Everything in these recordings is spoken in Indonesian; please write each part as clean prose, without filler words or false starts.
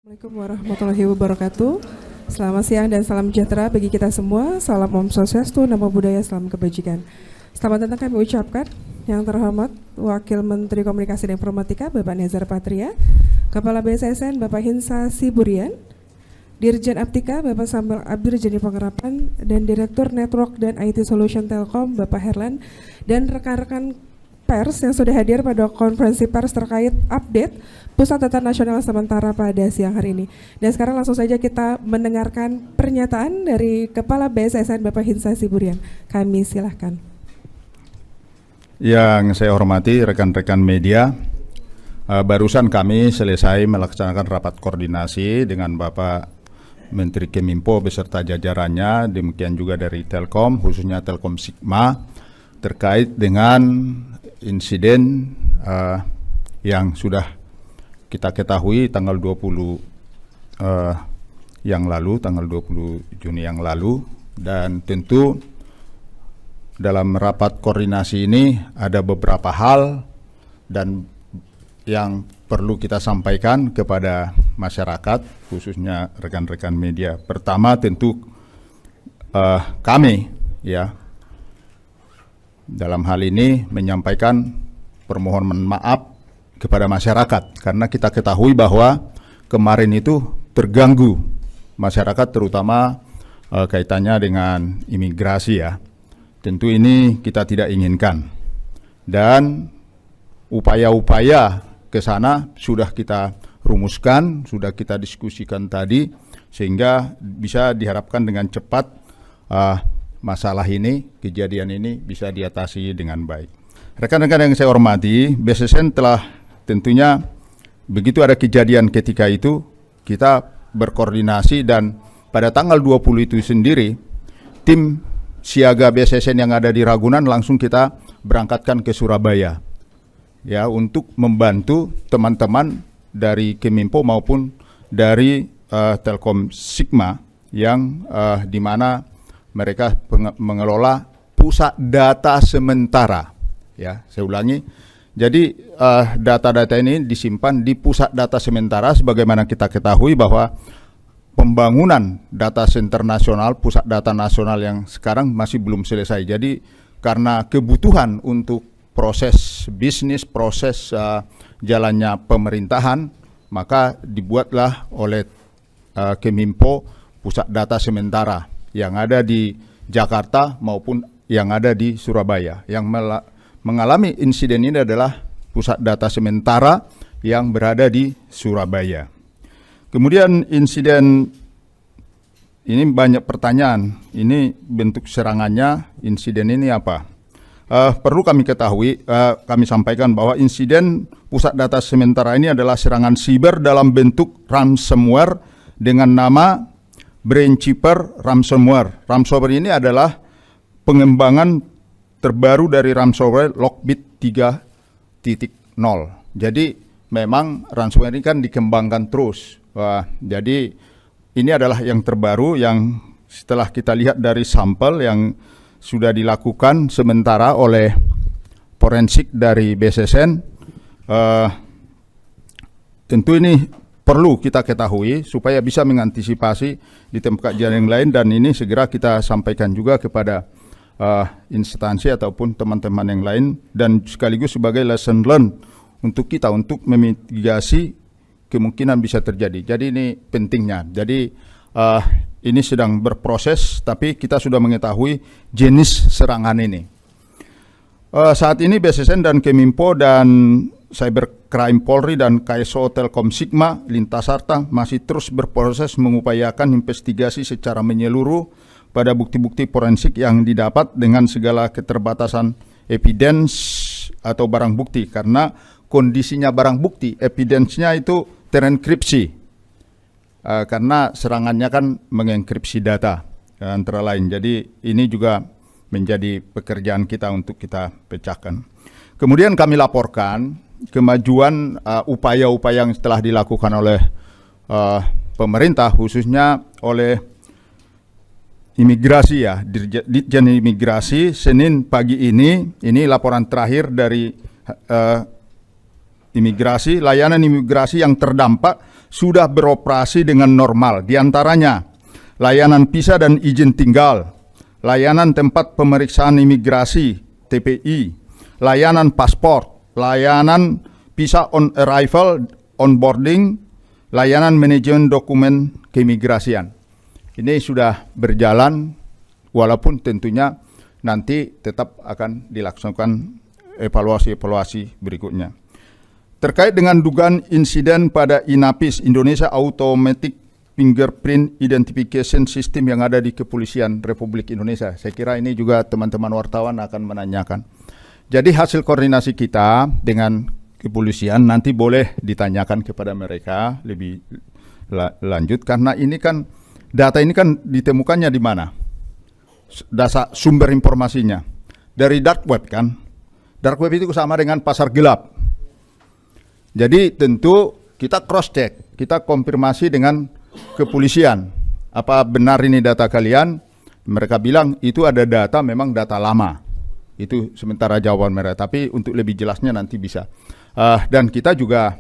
Assalamualaikum warahmatullahi wabarakatuh. Selamat siang dan salam sejahtera bagi kita semua. Salam Om Swastiastu, Namo Buddhaya, salam kebajikan. Selamat datang kami ucapkan yang terhormat Wakil Menteri Komunikasi dan Informatika Bapak Nezar Patria, Kepala BSSN Bapak Hinsa Siburian, Dirjen Aptika Bapak Sambal Abdur Jani Pengerapan, dan Direktur Network dan IT Solution Telkom Bapak Herlan, dan rekan-rekan pers yang sudah hadir pada konferensi pers terkait update Pusat Data Nasional sementara pada siang hari ini. Dan sekarang langsung saja kita mendengarkan pernyataan dari Kepala BSSN Bapak Hinsa Siburian. Kami silahkan. Yang saya hormati rekan-rekan media, barusan kami selesai melaksanakan rapat koordinasi dengan Bapak Menteri Keminfo beserta jajarannya, demikian juga dari Telkom, khususnya Telkom Sigma, terkait dengan insiden yang sudah kita ketahui tanggal 20 yang lalu, tanggal 20 Juni yang lalu, dan tentu dalam rapat koordinasi ini ada beberapa hal dan yang perlu kita sampaikan kepada masyarakat, khususnya rekan-rekan media. Pertama tentu kami dalam hal ini menyampaikan permohonan maaf kepada masyarakat, karena kita ketahui bahwa kemarin itu terganggu masyarakat, terutama kaitannya dengan imigrasi ya. Tentu ini kita tidak inginkan, dan upaya-upaya ke sana sudah kita rumuskan, sudah kita diskusikan tadi, sehingga bisa diharapkan dengan cepat masalah ini, kejadian ini bisa diatasi dengan baik. Rekan-rekan yang saya hormati, BSSN telah tentunya begitu ada kejadian ketika itu, kita berkoordinasi, dan pada tanggal 20 itu sendiri, tim siaga BSSN yang ada di Ragunan langsung kita berangkatkan ke Surabaya ya, untuk membantu teman-teman dari Keminfo maupun dari Telkom Sigma yang di mana mereka mengelola pusat data sementara ya. Saya ulangi, jadi data-data ini disimpan di pusat data sementara, sebagaimana kita ketahui bahwa pembangunan data center nasional, pusat data nasional yang sekarang masih belum selesai. Jadi karena kebutuhan untuk proses bisnis, proses jalannya pemerintahan, maka dibuatlah oleh Keminfo pusat data sementara yang ada di Jakarta maupun yang ada di Surabaya. Yang mengalami insiden ini adalah pusat data sementara yang berada di Surabaya. Kemudian insiden ini banyak pertanyaan, ini bentuk serangannya, insiden ini apa? Perlu kami ketahui, kami sampaikan bahwa insiden pusat data sementara ini adalah serangan siber dalam bentuk ransomware dengan nama Brainkeeper Ransomware. Ransomware ini adalah pengembangan terbaru dari ransomware Lockbit 3.0. Jadi memang ransomware ini kan dikembangkan terus. Jadi ini adalah yang terbaru yang setelah kita lihat dari sampel yang sudah dilakukan sementara oleh forensik dari BSSN. Tentu ini perlu kita ketahui supaya bisa mengantisipasi di tempat kejadian yang lain, dan ini segera kita sampaikan juga kepada instansi ataupun teman-teman yang lain, dan sekaligus sebagai lesson learned untuk kita untuk memitigasi kemungkinan bisa terjadi. Jadi ini pentingnya. Jadi ini sedang berproses, tapi kita sudah mengetahui jenis serangan ini. Saat ini BSSN dan Keminfo dan Cybercrime Polri dan KSO Telkom Sigma Lintasarta masih terus berproses mengupayakan investigasi secara menyeluruh pada bukti-bukti forensik yang didapat dengan segala keterbatasan evidence atau barang bukti, karena kondisinya barang bukti, evidence-nya itu terenkripsi, karena serangannya kan mengenkripsi data antara lain. Jadi ini juga menjadi pekerjaan kita untuk kita pecahkan. Kemudian kami laporkan kemajuan upaya-upaya yang telah dilakukan oleh pemerintah, khususnya oleh imigrasi ya, Ditjen Imigrasi. Senin pagi ini laporan terakhir dari imigrasi, layanan imigrasi yang terdampak sudah beroperasi dengan normal, diantaranya layanan visa dan izin tinggal, layanan tempat pemeriksaan imigrasi (TPI), layanan paspor, layanan visa on arrival, onboarding, layanan manajemen dokumen keimigrasian. Ini sudah berjalan, walaupun tentunya nanti tetap akan dilaksanakan evaluasi-evaluasi berikutnya. Terkait dengan dugaan insiden pada INAPIS, Indonesia Automatic Fingerprint Identification System yang ada di Kepolisian Republik Indonesia. Saya kira ini juga teman-teman wartawan akan menanyakan. Jadi hasil koordinasi kita dengan kepolisian nanti boleh ditanyakan kepada mereka lebih lanjut, karena ini kan data ini kan ditemukannya di mana? Dasar sumber informasinya dari dark web kan. Dark web itu sama dengan pasar gelap. Jadi tentu kita cross check, kita konfirmasi dengan kepolisian. Apa benar ini data kalian? Mereka bilang itu ada data, memang data lama. Itu sementara jawaban mereka. Tapi untuk lebih jelasnya nanti bisa. Dan kita juga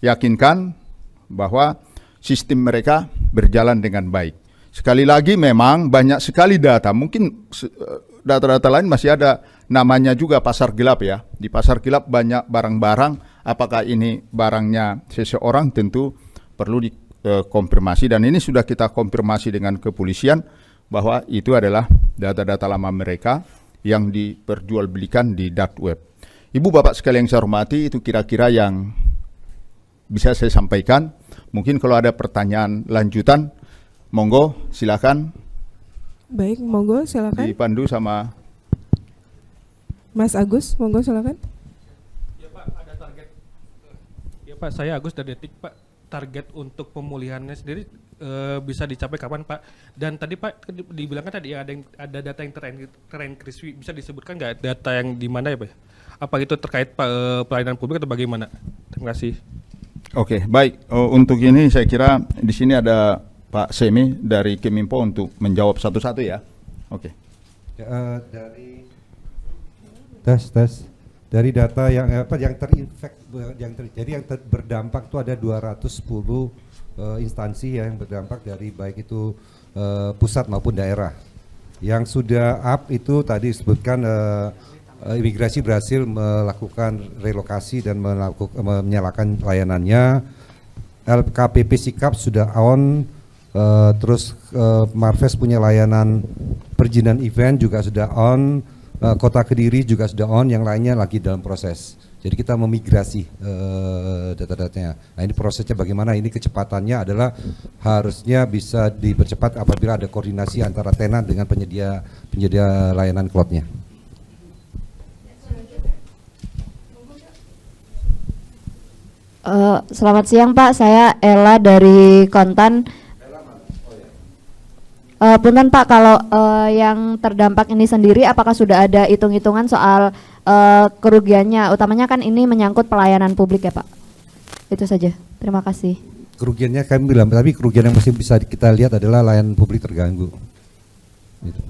yakinkan bahwa sistem mereka berjalan dengan baik. Sekali lagi memang banyak sekali data, mungkin data-data lain masih ada namanya juga pasar gelap ya. Di pasar gelap banyak barang-barang, apakah ini barangnya seseorang tentu perlu dikonfirmasi, dan ini sudah kita konfirmasi dengan kepolisian bahwa itu adalah data-data lama mereka yang diperjualbelikan di dark web. Ibu bapak sekalian yang saya hormati, itu kira-kira yang bisa saya sampaikan. Mungkin kalau ada pertanyaan lanjutan, monggo silakan. Baik, monggo silakan. Dipandu sama Mas Agus, monggo silakan. Ya Pak, ada target. Ya Pak, saya Agus dari Detik Pak. Target untuk pemulihannya sendiri bisa dicapai kapan Pak? Dan tadi Pak dibilangkan tadi ya ada data yang terenkripsi, bisa disebutkan nggak data yang di mana ya Pak? Apa itu terkait Pak pelayanan publik atau bagaimana? Terima kasih. Oke, baik. Untuk ini saya kira di sini ada Pak Semi dari Keminfo untuk menjawab satu-satu ya. Oke. Ya, dari tes dari data yang berdampak itu ada 210 instansi yang berdampak dari baik itu pusat maupun daerah. Yang sudah up itu tadi disebutkan imigrasi berhasil melakukan relokasi dan menyalakan layanannya. LKPP Sikap sudah on, terus Marves punya layanan perizinan event juga sudah on, Kota Kediri juga sudah on, yang lainnya lagi dalam proses. Jadi kita memigrasi data-datanya. Nah ini prosesnya bagaimana? Ini kecepatannya adalah harusnya bisa dipercepat apabila ada koordinasi antara tenan dengan penyedia layanan cloud-nya. Selamat siang Pak, saya Ella dari Kontan. Punten Pak, kalau yang terdampak ini sendiri apakah sudah ada hitung-hitungan soal kerugiannya? Utamanya kan ini menyangkut pelayanan publik ya Pak. Itu saja, terima kasih. Kerugiannya kami bilang, tapi kerugian yang masih bisa kita lihat adalah layanan publik terganggu. Gitu.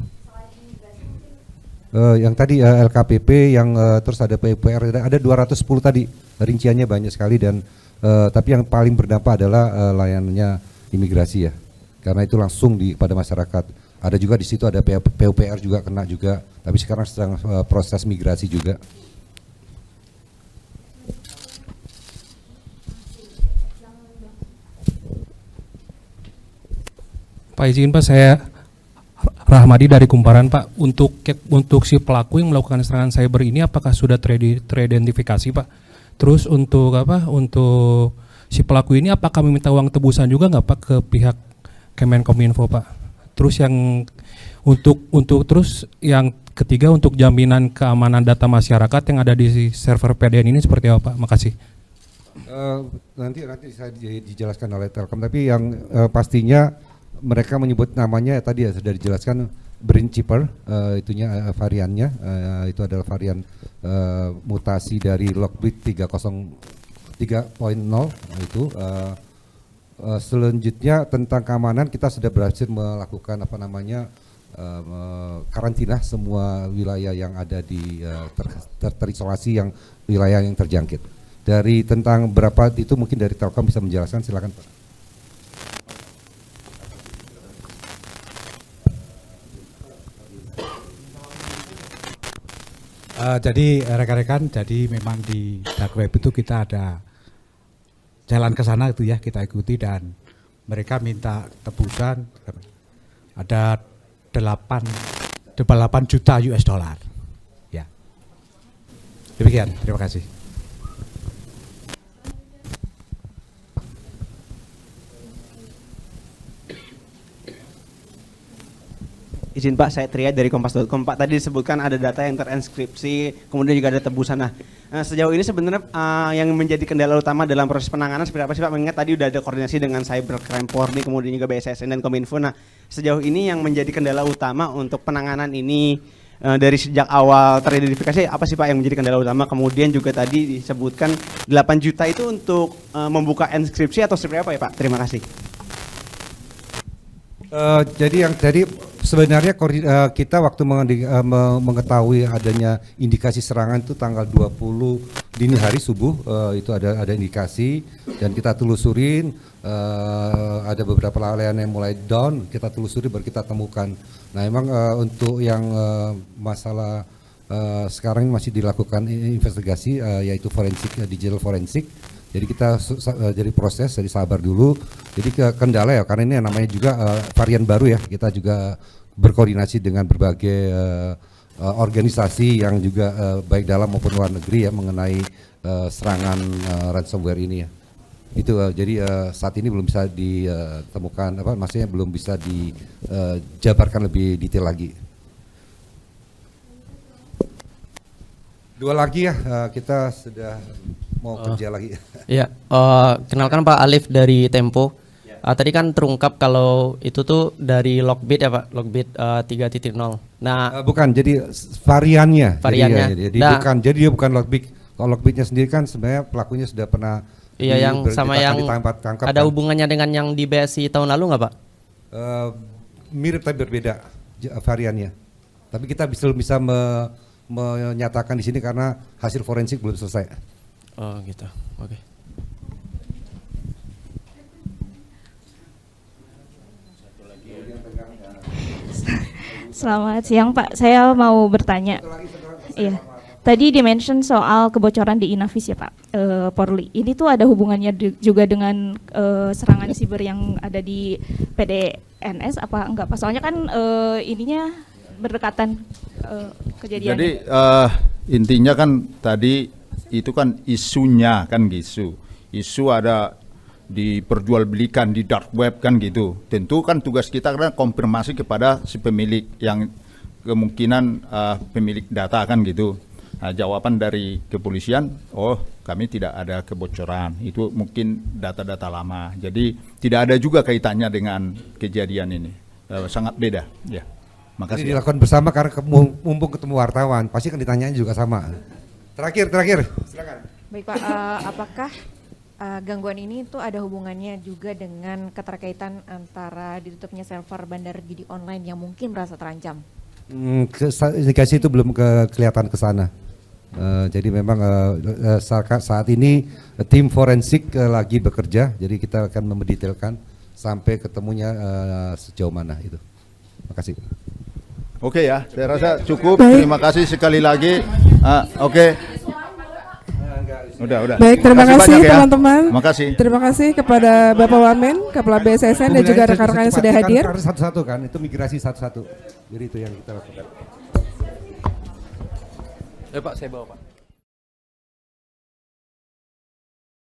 Yang tadi LKPP, yang terus ada PUPR, ada 210 tadi, rinciannya banyak sekali, dan tapi yang paling berdampak adalah layanannya imigrasi ya, karena itu langsung pada masyarakat. Ada juga di situ ada PUPR juga kena juga, tapi sekarang sedang proses migrasi juga. Pak izin Pak, saya Rahmadi dari Kumparan Pak. Untuk si pelaku yang melakukan serangan cyber ini apakah sudah teridentifikasi Pak? Terus untuk si pelaku ini apakah meminta uang tebusan juga nggak Pak ke pihak Kemenkominfo Pak? Terus terus yang ketiga, untuk jaminan keamanan data masyarakat yang ada di server PDN ini seperti apa Pak? Makasih. Nanti saya dijelaskan oleh Telkom, tapi yang pastinya mereka menyebut namanya tadi ya sudah dijelaskan, Brain Chipper, itunya variannya, itu adalah varian mutasi dari Lockbit 3.0 itu. Selanjutnya tentang keamanan, kita sudah berhasil melakukan karantina semua wilayah yang ada di terisolasi, yang wilayah yang terjangkit. Dari tentang berapa itu mungkin dari Telkom bisa menjelaskan, silakan Pak. Jadi rekan-rekan, jadi memang di dark web itu kita ada jalan ke sana itu ya, kita ikuti dan mereka minta tebusan ada 8 juta US dollar. Ya. Demikian, terima kasih. Izin Pak, saya Tria dari Kompas.com. Pak, tadi disebutkan ada data yang terenskripsi, kemudian juga ada tebusan. Nah, sejauh ini sebenarnya yang menjadi kendala utama dalam proses penanganan seperti apa sih Pak? Mengingat tadi udah ada koordinasi dengan Cybercrime Polri, kemudian juga BSSN dan Kominfo. Nah, sejauh ini yang menjadi kendala utama untuk penanganan ini dari sejak awal teridentifikasi apa sih Pak yang menjadi kendala utama? Kemudian juga tadi disebutkan 8 juta itu untuk membuka enskripsi atau seperti apa ya Pak? Terima kasih. Jadi sebenarnya kita waktu mengetahui adanya indikasi serangan itu tanggal 20 dini hari subuh, itu ada indikasi dan kita telusurin, ada beberapa layanan yang mulai down, kita telusuri baru kita temukan. Nah memang untuk yang masalah sekarang masih dilakukan investigasi, yaitu forensik, digital forensik. Jadi kita jadi proses, jadi sabar dulu. Jadi kendala ya, karena ini namanya juga varian baru ya. Kita juga berkoordinasi dengan berbagai organisasi yang juga baik dalam maupun luar negeri ya mengenai serangan ransomware ini ya. Itu jadi saat ini belum bisa ditemukan maksudnya belum bisa dijabarkan lebih detail lagi. Dua lagi ya, kita sudah mau kerja lagi. Iya, kenalkan Pak Alif dari Tempo. Tadi kan terungkap kalau itu tuh dari Lockbit ya Pak, Lockbit 3.0. Nah, bukan, jadi variannya. Variannya. Jadi dia bukan Lockbit. Kalau Lockbitnya sendiri kan sebenarnya pelakunya sudah pernah. Iya, yang sama yang tangkap, ada kan? hubungannya dengan yang di BSI tahun lalu nggak Pak? Mirip tapi berbeda variannya. Tapi kita belum bisa menyatakan di sini karena hasil forensik belum selesai. Oh gitu, oke. Selamat siang Pak, saya mau bertanya. Iya, tadi dimention soal kebocoran di Inavis ya Pak, Polri. Ini tuh ada hubungannya juga dengan serangan siber yang ada di PDNS apa enggak Pak? Soalnya kan ininya berdekatan kejadiannya. Jadi intinya kan tadi itu kan isunya kan gitu. Isu ada diperjualbelikan di dark web kan gitu. Tentu kan tugas kita kan konfirmasi kepada si pemilik yang kemungkinan pemilik data kan gitu. Nah, jawaban dari kepolisian, oh kami tidak ada kebocoran, itu mungkin data-data lama. Jadi tidak ada juga kaitannya dengan kejadian ini, sangat beda. Ya, makasih. Ini dilakukan bersama karena mumpung ketemu wartawan, pasti kan ditanyanya juga sama. Terakhir, silakan. Baik Pak, apakah gangguan ini itu ada hubungannya juga dengan keterkaitan antara ditutupnya server Bandar Judi Online yang mungkin merasa terancam? Indikasi itu belum kelihatan ke sana. Jadi memang saat ini tim forensik lagi bekerja, jadi kita akan mendetailkan sampai ketemunya sejauh mana itu. Terima kasih. Oke ya, saya rasa cukup. Terima kasih sekali lagi. Oke. Udah. Baik, terima kasih banyak, teman-teman. Ya. Makasih. Terima kasih kepada Bapak Wamen, Kepala BSSN dan juga rekan-rekan yang sudah hadir. Satu-satu kan, itu migrasi satu-satu. Jadi itu yang kita lakukan. Pak, saya bawa Pak.